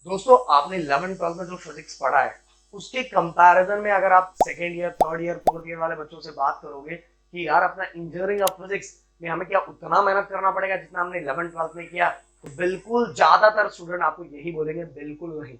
दोस्तों आपने 11th 12th में जो फिजिक्स पढ़ा है उसके कंपैरिजन में अगर आप second year, third year, fourth year वाले बच्चों से बात करोगे कि यार अपना इंजीनियरिंग ऑफ फिजिक्स में हमें क्या उतना मेहनत करना पड़ेगा जितना हमने 11th 12th में किया, तो बिल्कुल ज्यादातर स्टूडेंट आपको यही बोलेंगे बिल्कुल नहीं।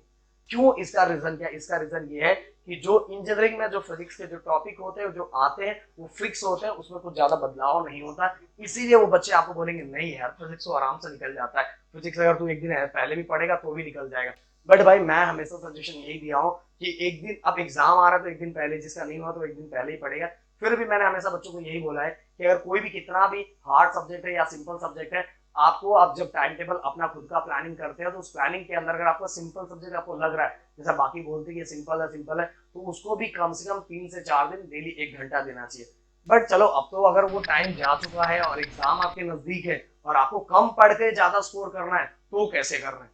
क्यों? इसका रीजन क्या? इसका रीजन ये है कि जो इंजीनियरिंग में जो फिजिक्स के जो टॉपिक होते हैं जो आते हैं वो फिक्स होते हैं, उसमें कुछ ज्यादा बदलाव नहीं होता। इसीलिए वो बच्चे आपको बोलेंगे नहीं यार फिजिक्स तो आराम से निकल जाता है, फिजिक्स अगर तू एक दिन पहले भी पढ़ेगा तो भी निकल जाएगा। बट भाई मैं हमेशा सजेशन यही दिया हूँ कि एक दिन अब एग्जाम आ रहा है तो एक दिन पहले, जिसका नहीं हुआ तो एक दिन पहले ही पढ़ेगा। फिर भी मैंने हमेशा बच्चों को यही बोला है कि अगर कोई भी कितना भी हार्ड सब्जेक्ट है या सिंपल सब्जेक्ट है, आपको आप जब टाइम टेबल अपना खुद का प्लानिंग करते हैं तो उस प्लानिंग के अंदर अगर आपको सिंपल सब्जेक्ट आपको लग रहा है, जैसा बाकी बोलते हैं कि सिंपल है तो उसको भी कम से कम 3 से 4 दिन डेली 1 घंटा देना चाहिए। बट चलो अब तो अगर वो टाइम जा चुका है और एग्जाम आपके नजदीक है और आपको कम पढ़ के ज्यादा स्कोर करना है तो कैसे करना है?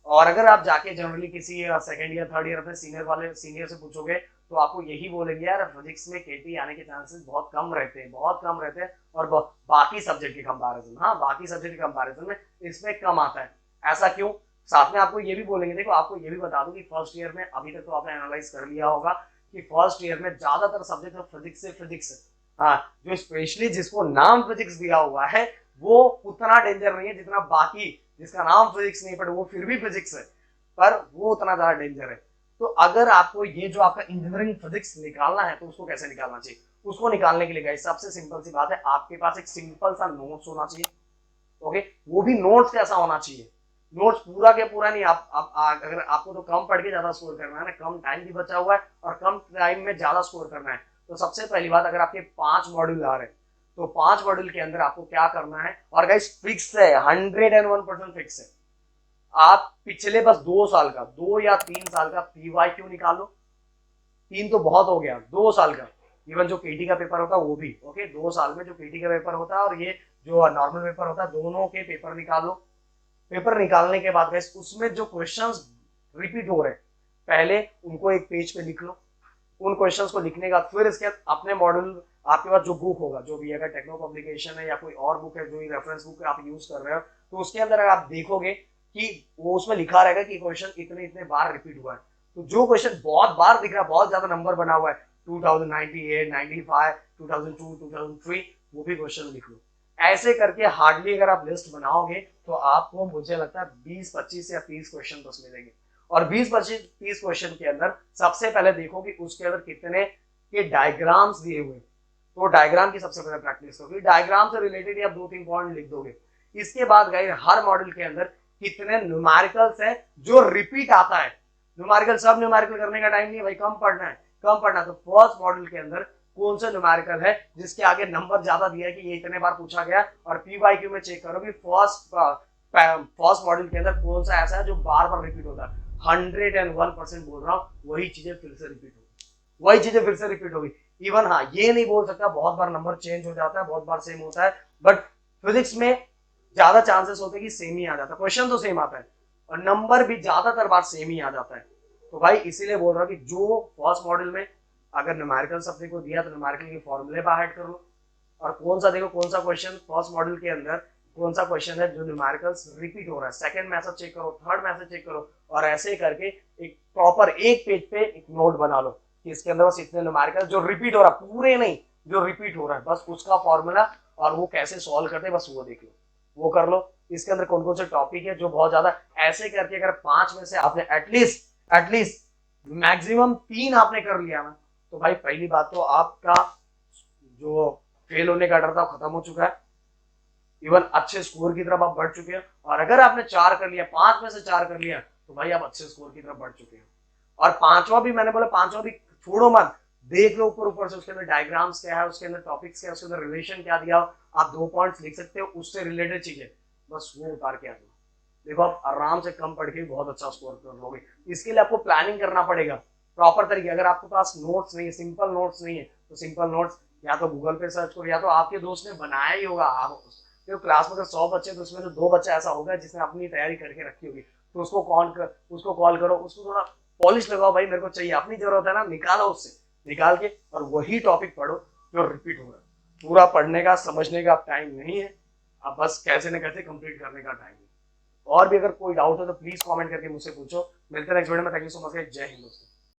और अगर आप जाके जनरली किसी सेकंड ईयर, थर्ड ईयर अपने सीनियर से पूछोगे तो आपको यही बोलेंगे यार फिजिक्स में केटी आने के चांसेस बहुत कम रहते हैं, बहुत कम रहते हैं। और बाकी सब्जेक्ट के कंपैरिजन, हाँ बाकी सब्जेक्ट के कंपैरिजन में इसमें कम आता है। ऐसा क्यों? साथ में आपको ये भी बोलेंगे, देखो आपको ये भी बता दूं कि फर्स्ट ईयर में अभी तक तो आपने एनालाइज कर लिया होगा कि फर्स्ट ईयर में ज्यादातर सब्जेक्ट फिजिक्स से फिजिक्स है। हाँ, जो स्पेशली जिसको नाम फिजिक्स दिया हुआ है वो उतना डेंजर नहीं है जितना बाकी जिसका नाम फिजिक्स नहीं बट वो फिर भी फिजिक्स है, पर वो उतना ज्यादा डेंजर है। तो अगर आपको ये जो आपका इंजीनियरिंग फिजिक्स निकालना है तो उसको कैसे निकालना चाहिए? उसको निकालने के लिए गाइस सबसे सिंपल सी बात है, आपके पास एक सिंपल सा नोट्स होना चाहिए। ओके, वो भी नोट्स कैसा होना चाहिए? नोट्स पूरा के पूरा नहीं। अगर आपको तो कम पढ़ के ज्यादा स्कोर करना है ना, कम टाइम भी बचा हुआ है और कम टाइम में ज्यादा स्कोर करना है, तो सबसे पहली बात, अगर आपके 5 मॉड्यूल आ रहे हैं तो 5 मॉड्यूल के अंदर आपको क्या करना है, और गाइस फिक्स है, 101% फिक्स है। आप पिछले बस 2 साल का, 2 या 3 साल का पीवाई क्यों निकालो। 3 तो बहुत हो गया, 2 साल का। इवन जो केटी का पेपर होता है वो भी ओके, 2 साल में जो केटी का पेपर होता है और ये जो नॉर्मल पेपर होता है दोनों के पेपर निकालो। पेपर निकालने के बाद गाइस उसमें जो क्वेश्चंस रिपीट हो रहे हैं पहले उनको एक पेज पे लिख लो। उन क्वेश्चंस को लिखने का फिर इसके अपने मॉड्यूल, आपके पास जो बुक होगा, जो भी अगर टेक्नो पब्लिकेशन है या कोई और बुक है जो रेफरेंस बुक आप यूज कर रहे हो, तो उसके अंदर अगर आप देखोगे कि वो उसमें लिखा रहेगा कि क्वेश्चन इतने इतने बार रिपीट हुआ है। तो जो क्वेश्चन बहुत बार दिख रहा है, बहुत ज्यादा नंबर बना हुआ है, 2098, 95, 2002, 2003, वो भी क्वेश्चन लिख लो। ऐसे करके हार्डली अगर आप लिस्ट बनाओगे तो आपको मुझे लगता है 20, 25 या 30 क्वेश्चन बस मिलेंगे। और 20, 25, 30 क्वेश्चन के अंदर सबसे पहले देखो कि उसके अंदर कितने के डायग्राम्स दिए हुए, तो डायग्राम की सबसे पहले प्रैक्टिस करोगे। डायग्राम से रिलेटेड आप 2-3 पॉइंट लिख दोगे। इसके बाद गाइस हर मॉडल के अंदर कितने न्यूमेरिकल्स है जो रिपीट आता है। न्यूमेरिकल सब न्यूमेरिकल करने का टाइम नहीं भाई, कम पढ़ना है, कम पढ़ना। तो फर्स्ट मॉडल के अंदर कौन सा न्यूमेरिकल है जिसके आगे नंबर ज्यादा दिया है कि ये इतने बार पूछा गया, और पीवाईक्यू में चेक करो कि फर्स्ट मॉडल के अंदर कौन सा ऐसा है जो बार बार रिपीट होता है। 101% बोल रहा हूँ, वही चीजें फिर से रिपीट होगी, वही चीजें फिर से रिपीट होगी। इवन हाँ ये नहीं बोल सकता बहुत बार नंबर चेंज हो जाता है, बहुत बार सेम होता है, बट फिजिक्स में ज्यादा चांसेस होते हैं कि सेम ही आ जाता है, क्वेश्चन तो सेम आता है और नंबर भी ज्यादातर बार सेम ही आ जाता है। तो भाई इसीलिए बोल रहा हूँ कि जो फर्स्ट मॉडल में अगर न्यूमेरिकल सब्जेक्ट को दिया तो न्यूमेरिकल के फॉर्मूले बाहर हेड कर लो। और कौन सा देखो, कौन सा क्वेश्चन फर्स्ट मॉडल के अंदर कौन सा क्वेश्चन है जो न्यूमेरिकल्स रिपीट हो रहा है, सेकंड मैसेज चेक करो, थर्ड मैसेज चेक करो, और ऐसे करके एक प्रॉपर एक पेज पे एक नोट बना लो कि इसके अंदर बस इतने न्यूमेरिकल जो रिपीट हो रहा है, पूरे नहीं जो रिपीट हो रहा है बस उसका फॉर्मूला और वो कैसे सॉल्व करते हैं बस वो देख लो, वो कर लो। इसके अंदर कौन कौन से टॉपिक है जो बहुत ज्यादा, ऐसे करके अगर 5 में से आपने एटलीस्ट मैक्सिमम 3 आपने कर लिया ना, तो भाई पहली बात तो आपका जो फेल होने का डर था खत्म हो चुका है। इवन अच्छे स्कोर की तरफ आप बढ़ चुके हैं। और अगर आपने 4 कर लिया, 5 में से 4 कर लिया, तो भाई आप अच्छे स्कोर की तरफ बढ़ चुके हैं। और पांचवा भी मैंने बोला, पांचवा भी छोड़ो मत, देख लो ऊपर ऊपर से उसके अंदर डायग्राम्स क्या है, उसके अंदर टॉपिक्स क्या है, उसके अंदर रिलेशन क्या दिया हो, आप 2 पॉइंट्स लिख सकते हो उससे रिलेटेड चीजें, बस वो उतार के आ जाओ। देखो आप आराम से कम पढ़ के बहुत अच्छा स्कोर कर लोगे। इसके लिए आपको प्लानिंग करना पड़ेगा प्रॉपर तरीके। अगर आपके पास नोट्स नहीं है, सिंपल नोट्स नहीं है, तो सिंपल नोट्स या तो गूगल पे सर्च करो या तो आपके दोस्त ने बनाया ही होगा। आप तो क्लास में अगर 100 बच्चे तो उसमें से 2 बच्चा ऐसा होगा जिसने अपनी तैयारी करके रखी होगी, तो उसको कॉल करो, उसको थोड़ा पॉलिश लगाओ, भाई मेरे को चाहिए, अपनी जरूरत है ना, निकालो उससे, निकाल के और वही टॉपिक पढ़ो जो रिपीट हो रहा है। पूरा पढ़ने का समझने का टाइम नहीं है, अब बस कैसे न कैसे कंप्लीट करने का टाइम है। और भी अगर कोई डाउट हो तो प्लीज कमेंट करके मुझसे पूछो। मिलते हैं नेक्स्ट वीडियो में। थैंक यू सो मच, जय हिंद दोस्तों।